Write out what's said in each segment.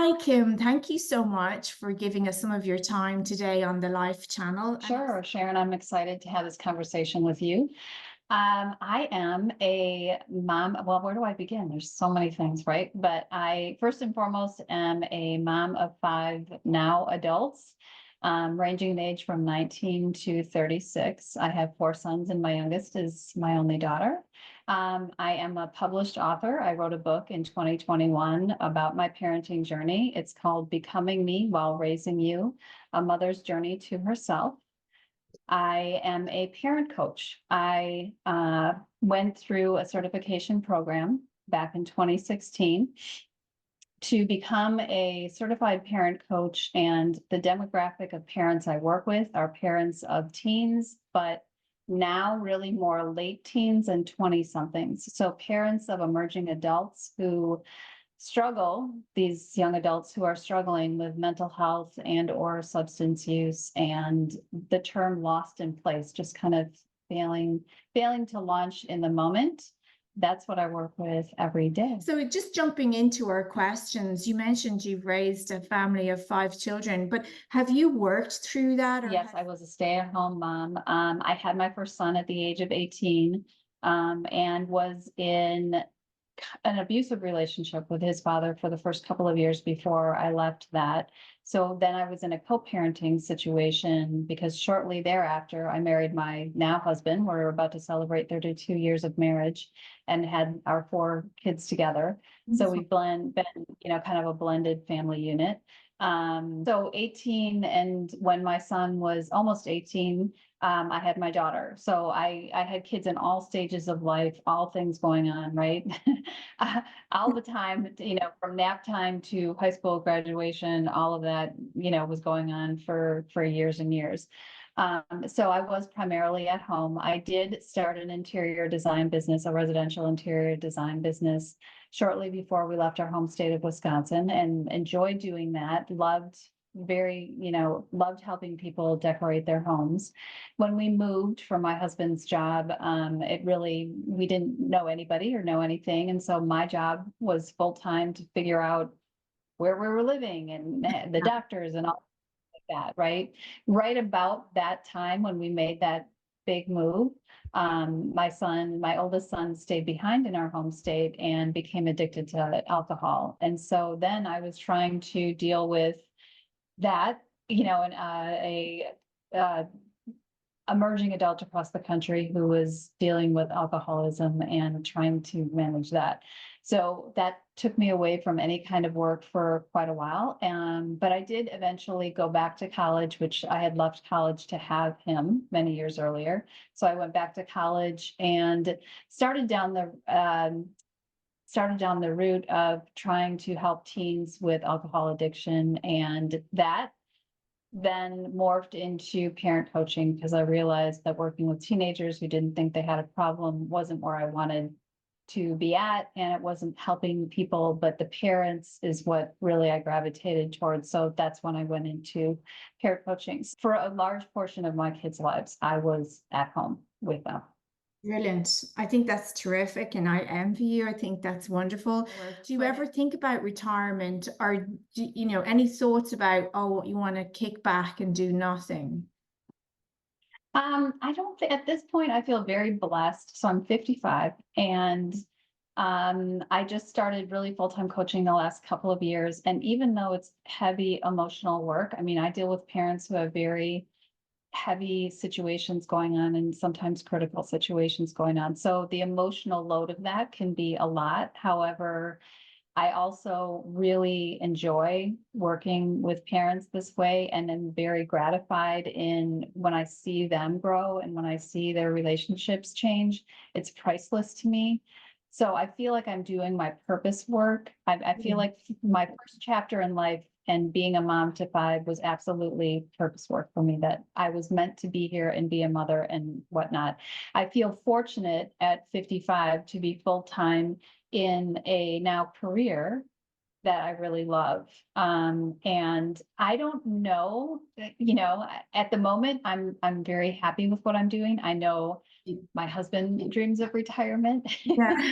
Hi, Kim. Thank you so much for giving us some of your time today on the Life channel. Sure, Sharon, I'm excited to have this conversation with you. I am a mom. Well, where do I begin? There's so many things, right? But I first and foremost am a mom of five now adults, ranging in age from 19 to 36. I have four sons, and my youngest is my only daughter. I am a published author. I wrote a book in 2021 about my parenting journey. It's called Becoming Me While Raising You, A Mother's Journey to Herself. I am a parent coach. I went through a certification program back in 2016 to become a certified parent coach. And the demographic of parents I work with are parents of teens, but now really more late teens and 20 somethings. So parents of emerging adults who struggle, these young adults who are struggling with mental health and or substance use, and the term lost in place, just kind of failing to launch in the moment. That's what I work with every day. So, just jumping into our questions, you mentioned you've raised a family of five children, but have you worked through that or Yes, I was a stay-at-home mom. I had my first son at the age of 18, and was in an abusive relationship with his father for the first couple of years before I left that. So then I was in a co-parenting situation because shortly thereafter, I married my now husband. We're about to celebrate 32 years of marriage and had our four kids together. So we've been, kind of a blended family unit. So 18, and when my son was almost 18, I had my daughter. So I had kids in all stages of life, all things going on, right? All the time, from nap time to high school graduation, all of that, was going on for years and years. So I was primarily at home. I did start an interior design business, a residential interior design business, shortly before we left our home state of Wisconsin, and enjoyed doing that. Loved helping people decorate their homes. When we moved from my husband's job, we didn't know anybody or know anything. And so my job was full-time to figure out where we were living and the doctors and all that, right? Right about that time when we made that big move, my oldest son stayed behind in our home state and became addicted to alcohol. And so then I was trying to deal with that, and a emerging adult across the country who was dealing with alcoholism and trying to manage that. So that took me away from any kind of work for quite a while. But I did eventually go back to college, which I had left college to have him many years earlier. So I went back to college and started down the route of trying to help teens with alcohol addiction, and that then morphed into parent coaching because I realized that working with teenagers who didn't think they had a problem wasn't where I wanted to be at, and it wasn't helping people, but the parents is what really I gravitated towards. So that's when I went into parent coaching. For a large portion of my kids' lives, I was at home with them. brilliant? I think that's terrific, and I envy you. I think that's wonderful. Do you ever think about retirement, or any thoughts about, oh, you want to kick back and do nothing? I don't think at this point I feel very blessed. So I'm 55, and I just started really full-time coaching the last couple of years. And even though it's heavy emotional work, I mean, I deal with parents who have very heavy situations going on and sometimes critical situations going on. So the emotional load of that can be a lot. However, I also really enjoy working with parents this way, and am very gratified in when I see them grow and when I see their relationships change. It's priceless to me. So I feel like I'm doing my purpose work. I feel like my first chapter in life and being a mom to five was absolutely purpose work for me, that I was meant to be here and be a mother and whatnot. I feel fortunate at 55 to be full-time in a now career that I really love. And I don't know, at the moment, I'm very happy with what I'm doing. I know my husband dreams of retirement. Yeah.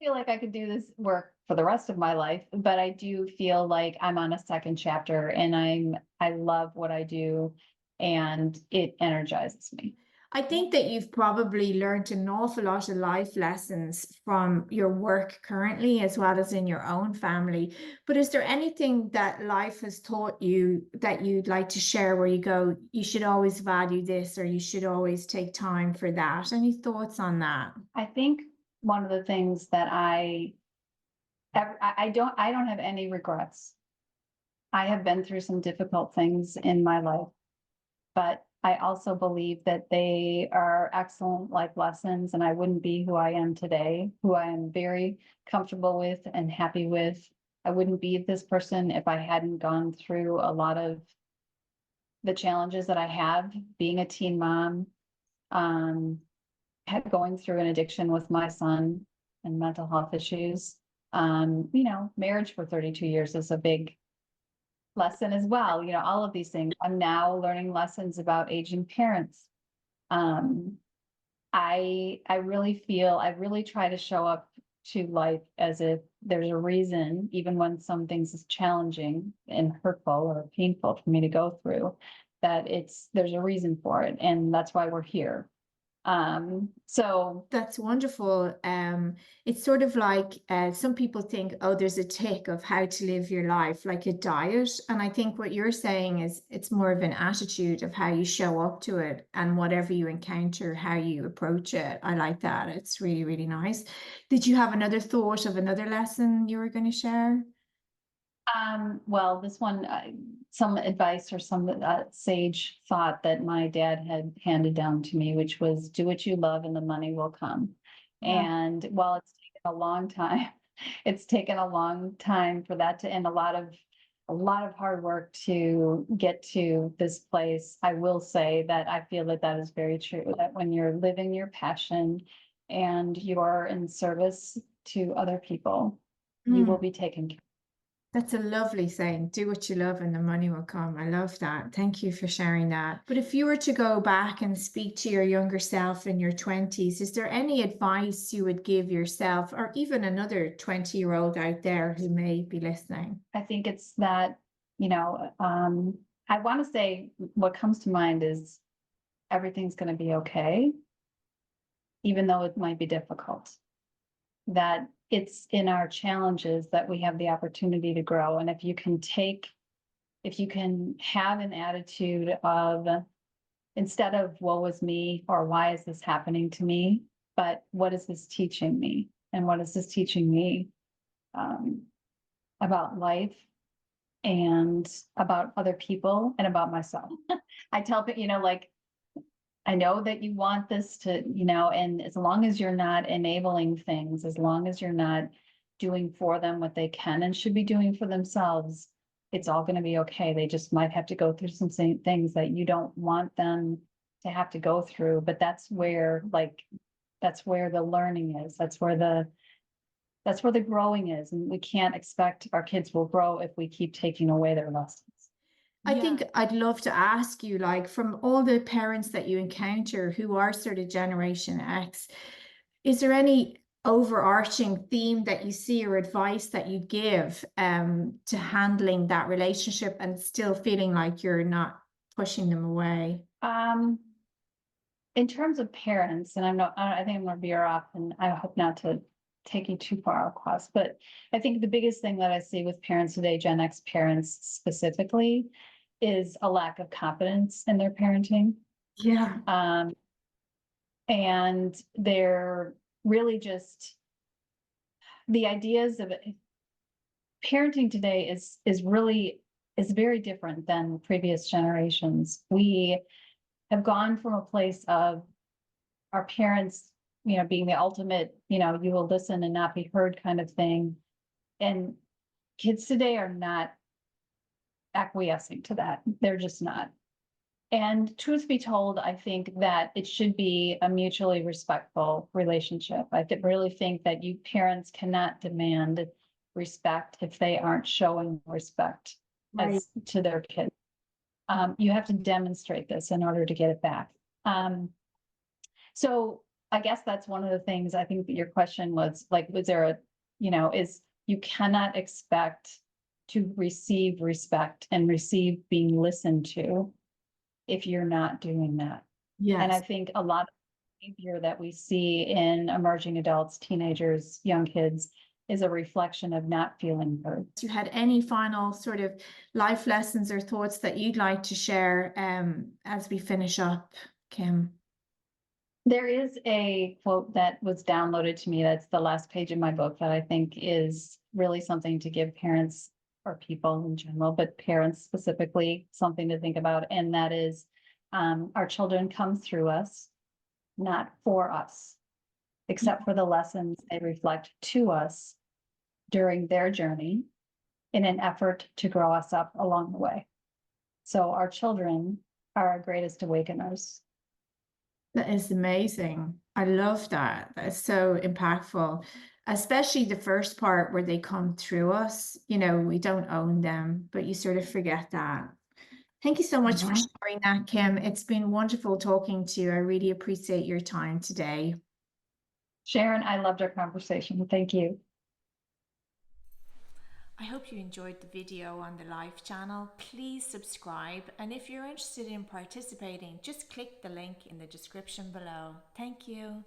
feel like I could do this work for the rest of my life, but I do feel like I'm on a second chapter and I love what I do and it energizes me. I think that you've probably learned an awful lot of life lessons from your work currently, as well as in your own family. But is there anything that life has taught you that you'd like to share where you go, you should always value this, or you should always take time for that? Any thoughts on that? I think one of the things that I don't have any regrets. I have been through some difficult things in my life, but I also believe that they are excellent life lessons, and I wouldn't be who I am today, who I am very comfortable with and happy with. I wouldn't be this person if I hadn't gone through a lot of the challenges that I have being a teen mom, going through an addiction with my son and mental health issues. Marriage for 32 years is a big lesson as well. All of these things. I'm now learning lessons about aging parents. Um, I really feel I really try to show up to life as if there's a reason, even when some things is challenging and hurtful or painful for me to go through, that there's a reason for it, and that's why we're here. So That's wonderful. It's sort of like some people think, oh, there's a tick of how to live your life, like a diet. And I think what you're saying is it's more of an attitude of how you show up to it and whatever you encounter, how you approach it. I like that. It's really, really nice. Did you have another thought of another lesson you were going to share? Well, this one, some advice or some sage thought that my dad had handed down to me, which was do what you love and the money will come. Yeah. And while it's taken a long time, it's taken a long time for that to end, a lot of hard work to get to this place. I will say that I feel that that is very true, that when you're living your passion and you're in service to other people, you will Mm. be taken care of. That's a lovely saying. Do what you love and the money will come. I love that. Thank you for sharing that. But if you were to go back and speak to your younger self in your 20s, is there any advice you would give yourself or even another 20-year-old out there who may be listening? I think it's that, I want to say what comes to mind is everything's going to be okay, even though it might be difficult. That it's in our challenges that we have the opportunity to grow. And if you can have an attitude of instead of woe is me or why is this happening to me, but what is this teaching me? And what is this teaching me about life and about other people and about myself? I tell people, like, I know that you want this to, and as long as you're not enabling things, as long as you're not doing for them what they can and should be doing for themselves, it's all going to be okay. They just might have to go through some things that you don't want them to have to go through. But that's where the learning is. That's where the growing is. And we can't expect our kids will grow if we keep taking away their lessons. I think I'd love to ask you, like, from all the parents that you encounter who are sort of Generation X, is there any overarching theme that you see or advice that you give to handling that relationship and still feeling like you're not pushing them away? In terms of parents, and I think I'm gonna veer off and I hope not to take you too far across, but I think the biggest thing that I see with parents today, Gen X parents specifically, is a lack of confidence in their parenting. Yeah. And they're really just the ideas of parenting today is very different than previous generations. We have gone from a place of our parents, being the ultimate, you will listen and not be heard kind of thing. And kids today are not acquiescing to that. They're just not. And truth be told, I think that it should be a mutually respectful relationship. Really think that you parents cannot demand respect if they aren't showing respect Right. as to their kids. You have to demonstrate this in order to get it back. So I guess that's one of the things, I think that your question was like, was there a, is you cannot expect to receive respect and receive being listened to if you're not doing that. And I Yes. think a lot of behavior that we see in emerging adults, teenagers, young kids is a reflection of not feeling heard. You had any final sort of life lessons or thoughts that you'd like to share as we finish up, Kim? There is a quote that was downloaded to me that's the last page of my book that I think is really something to give parents or people in general, but parents specifically, something to think about. And that is, our children come through us, not for us, except for the lessons they reflect to us during their journey in an effort to grow us up along the way. So our children are our greatest awakeners. That is amazing. I love that. That is so impactful, especially the first part where they come through us. We don't own them, but you sort of forget that. Thank you so much for sharing that, Kim. It's been wonderful talking to you. I really appreciate your time today. Sharon, I loved our conversation. Thank you. I hope you enjoyed the video on the live channel. Please subscribe, and if you're interested in participating, just click the link in the description below. Thank you.